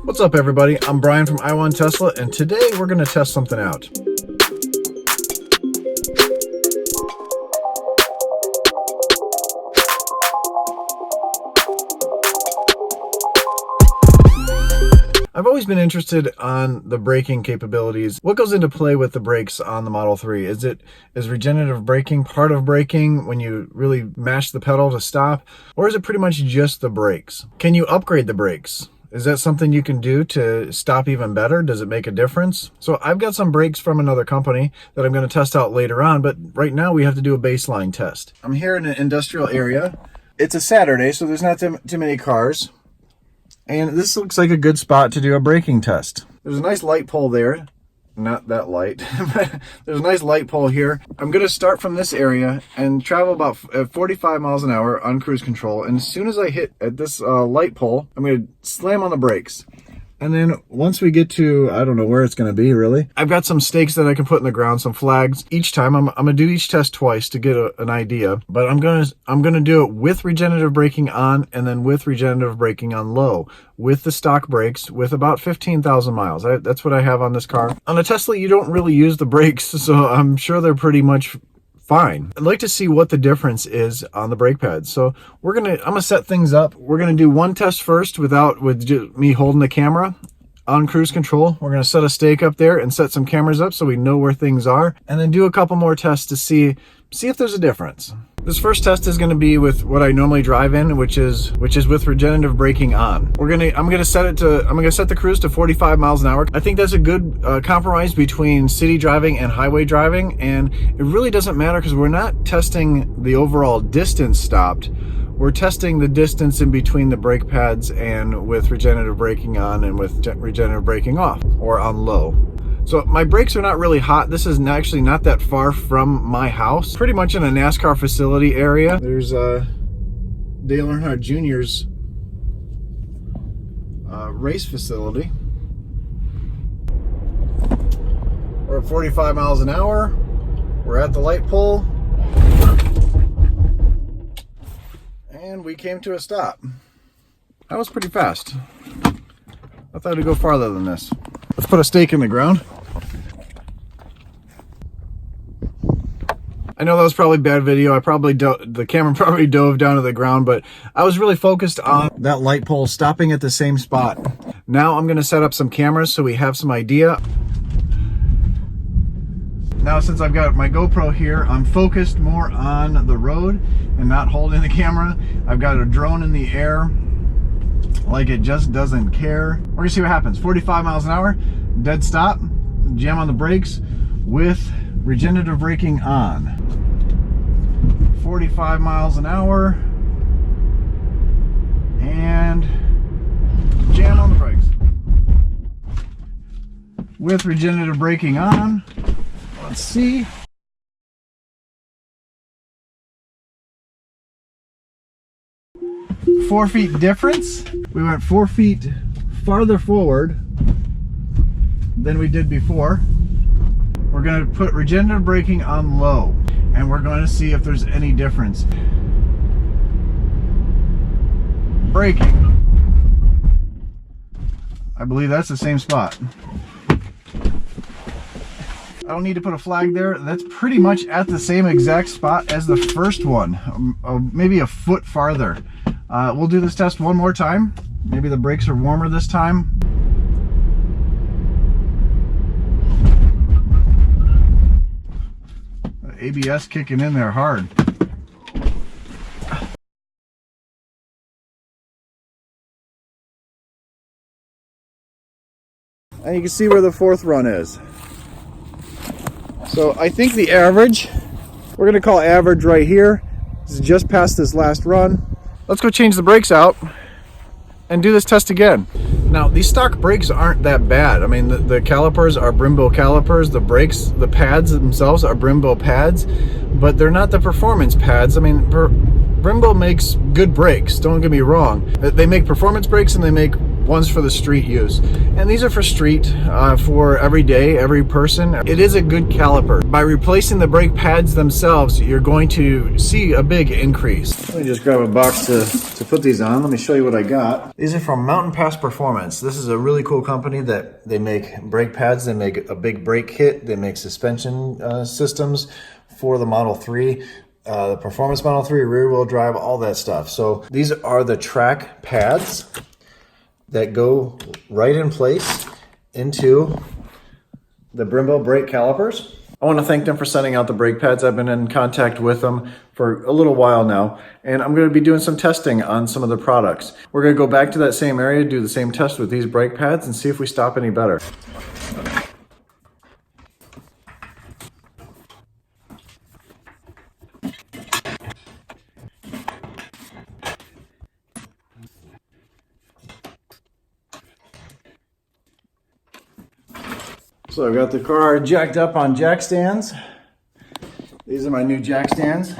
What's up, everybody? I'm Brian from iWant Tesla, and today we're going to test something out. I've always been interested on the braking capabilities. What goes into play with the brakes on the Model 3? Is regenerative braking part of braking when you really mash the pedal to stop? Or is it pretty much just the brakes? Can you upgrade the brakes? Is that something you can do to stop even better? Does it make a difference? So I've got some brakes from another company that I'm going to test out later on, but right now we have to do a baseline test. I'm here in an industrial area. It's a Saturday, so there's not too many cars. And this looks like a good spot to do a braking test. There's a nice light pole there. Not that light, but there's a nice light pole here. I'm gonna start from this area and travel about 45 miles an hour on cruise control. And as soon as I hit at this light pole, I'm gonna slam on the brakes. And then once we get to, I don't know where it's going to be really. I've got some stakes that I can put in the ground, some flags. Each time I'm going to do each test twice to get an idea, but I'm going to do it with regenerative braking on and then with regenerative braking on low with the stock brakes with about 15,000 miles. That's what I have on this car. On a Tesla, you don't really use the brakes, so I'm sure they're pretty much fine. I'd like to see what the difference is on the brake pads. So I'm gonna set things up. We're gonna do one test first with just me holding the camera on cruise control. We're gonna set a stake up there and set some cameras up so we know where things are, and then do a couple more tests to see if there's a difference. This first test is going to be with what I normally drive in, which is with regenerative braking on. I'm going to set the cruise to 45 miles an hour. I think that's a good compromise between city driving and highway driving, and it really doesn't matter because we're not testing the overall distance stopped. We're testing the distance in between the brake pads and with regenerative braking on and with regenerative braking off or on low. So my brakes are not really hot. This is actually not that far from my house. Pretty much in a NASCAR facility area. There's Dale Earnhardt Jr.'s race facility. We're at 45 miles an hour. We're at the light pole. And we came to a stop. That was pretty fast. I thought it'd go farther than this. Let's put a stake in the ground. I know that was probably bad video. The camera probably dove down to the ground, but I was really focused on that light pole stopping at the same spot. Now I'm going to set up some cameras so we have some idea. Now since I've got my GoPro here, I'm focused more on the road and not holding the camera. I've got a drone in the air. Like it just doesn't care. We're gonna see what happens. 45 miles an hour, dead stop, jam on the brakes with regenerative braking on. 45 miles an hour, and jam on the brakes. With regenerative braking on, let's see. Four feet difference. We went 4 feet farther forward than we did before. We're going to put regenerative braking on low, and we're going to see if there's any difference. Braking. I believe that's the same spot. I don't need to put a flag there. That's pretty much at the same exact spot as the first one, maybe a foot farther. We'll do this test one more time. Maybe the brakes are warmer this time. The ABS kicking in there hard. And you can see where the fourth run is. So I think the average, we're going to call average right here. This is just past this last run. Let's go change the brakes out and do this test again. Now, these stock brakes aren't that bad. I mean, the calipers are Brembo calipers. The brakes, the pads themselves are Brembo pads, but they're not the performance pads. I mean, Brembo makes good brakes, don't get me wrong. They make performance brakes and they make one's for the street use. And these are for street, for every day, every person. It is a good caliper. By replacing the brake pads themselves, you're going to see a big increase. Let me just grab a box to put these on. Let me show you what I got. These are from Mountain Pass Performance. This is a really cool company that they make brake pads, they make a big brake kit, they make suspension systems for the Model 3. The Performance Model 3, rear wheel drive, all that stuff. So these are the track pads that go right in place into the Brembo brake calipers. I want to thank them for sending out the brake pads. I've been in contact with them for a little while now, and I'm going to be doing some testing on some of the products. We're going to go back to that same area, do the same test with these brake pads, and see if we stop any better. So I've got the car jacked up on jack stands. These are my new jack stands.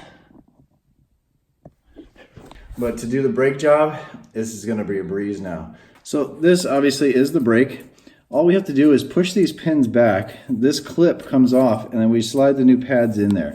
But to do the brake job, this is going to be a breeze now. So this obviously is the brake. All we have to do is push these pins back. This clip comes off, and then we slide the new pads in there.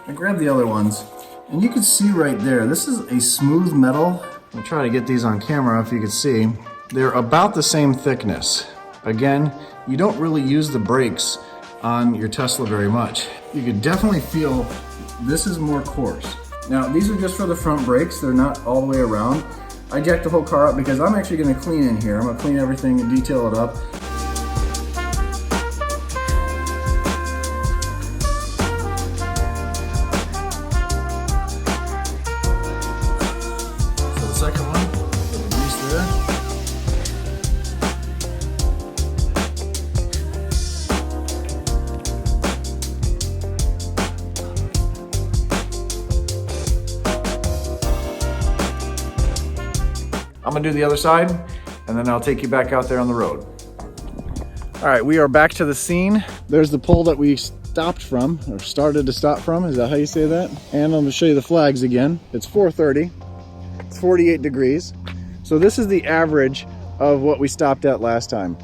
I grabbed the other ones, and you can see right there, this is a smooth metal. I'll try to get these on camera if you can see. They're about the same thickness. Again, you don't really use the brakes on your Tesla very much. You can definitely feel this is more coarse. Now, these are just for the front brakes. They're not all the way around. I jacked the whole car up because I'm actually gonna clean in here. I'm gonna clean everything and detail it up. Second one, put the grease there. I'm gonna do the other side, and then I'll take you back out there on the road. All right, we are back to the scene. There's the pole that we stopped from, or started to stop from. Is that how you say that? And I'm gonna show you the flags again. It's 4:30. It's 48 degrees. So this is the average of what we stopped at last time.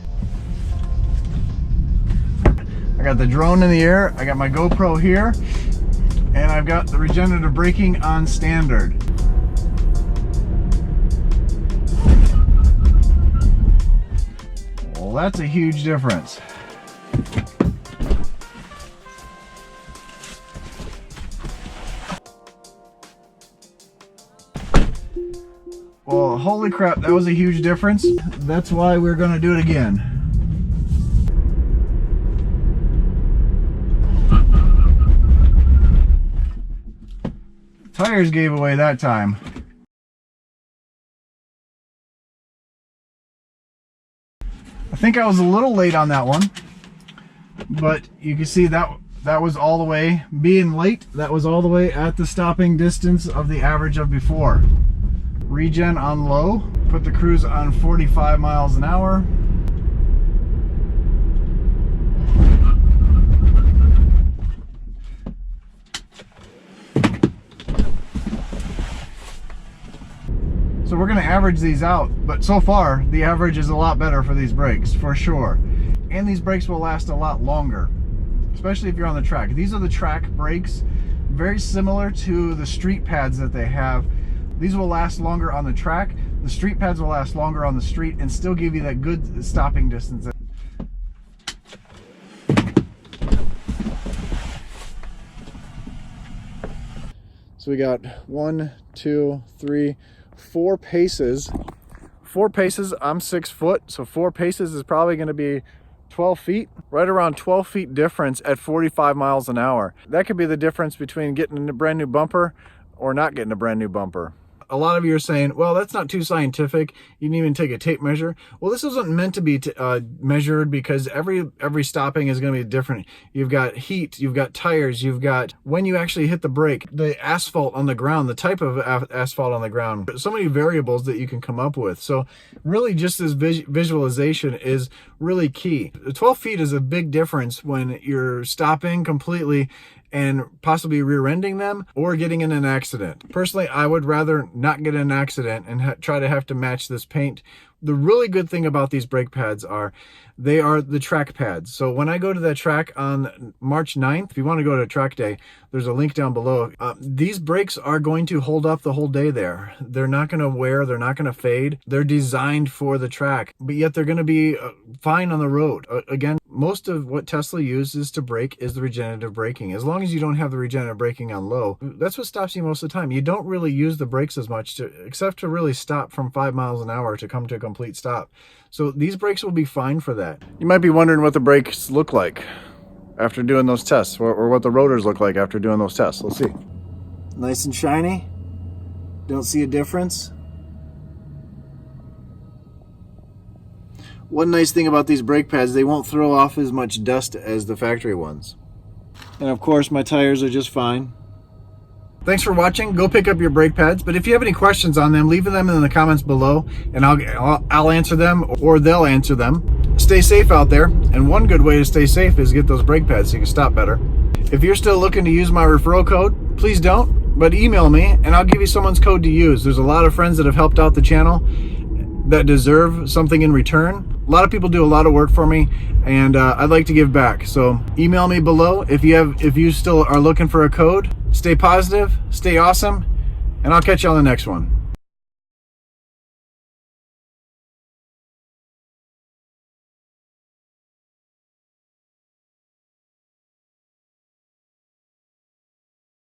I got the drone in the air, I got my GoPro here, and I've got the regenerative braking on standard. Well, that's a huge difference. Well, holy crap, that was a huge difference. That's why we're gonna do it again. Tires gave away that time. I think I was a little late on that one, but you can see that was all the way, being late, that was all the way at the stopping distance of the average of before. Regen on low, put the cruise on 45 miles an hour. So we're gonna average these out, but so far the average is a lot better for these brakes, for sure. And these brakes will last a lot longer, especially if you're on the track. These are the track brakes, very similar to the street pads that they have. These will last longer on the track. The street pads will last longer on the street and still give you that good stopping distance. So we got 1, 2, 3, 4 paces. 4 paces, I'm 6 foot, so 4 paces is probably gonna be 12 feet, right around 12 feet difference at 45 miles an hour. That could be the difference between getting a brand new bumper or not getting a brand new bumper. a lot of you are saying, well, that's not too scientific. You didn't even take a tape measure. Well, this isn't meant to be measured, because every stopping is going to be different. You've got heat, you've got tires, you've got when you actually hit the brake, the asphalt on the ground, the type of asphalt on the ground. So many variables that you can come up with. So really just this visualization is really key. 12 feet is a big difference when you're stopping completely and possibly rear-ending them or getting in an accident. Personally, I would rather not get in an accident and try to have to match this paint. The really good thing about these brake pads are they are the track pads. So when I go to that track on March 9th, if you want to go to track day, there's a link down below. These brakes are going to hold up the whole day there. They're not going to wear, they're not going to fade. They're designed for the track, but yet they're going to be fine on the road. Again, most of what Tesla uses to brake is the regenerative braking. As long as you don't have the regenerative braking on low, that's what stops you most of the time. You don't really use the brakes as much except to really stop from 5 miles an hour to come to a complete stop. So these brakes will be fine for that. You might be wondering what the brakes look like after doing those tests, or what the rotors look like after doing those tests. Let's see. Nice and shiny. Don't see a difference. One nice thing about these brake pads, they won't throw off as much dust as the factory ones. And of course, my tires are just fine. Thanks for watching. Go pick up your brake pads, but if you have any questions on them, leave them in the comments below and I'll answer them, or they'll answer them. Stay safe out there, and one good way to stay safe is get those brake pads so you can stop better. If you're still looking to use my referral code, please don't, but email me and I'll give you someone's code to use. There's a lot of friends that have helped out the channel that deserve something in return. A lot of people do a lot of work for me, and I'd like to give back. So email me below if you still are looking for a code. Stay positive, stay awesome, and I'll catch you on the next one.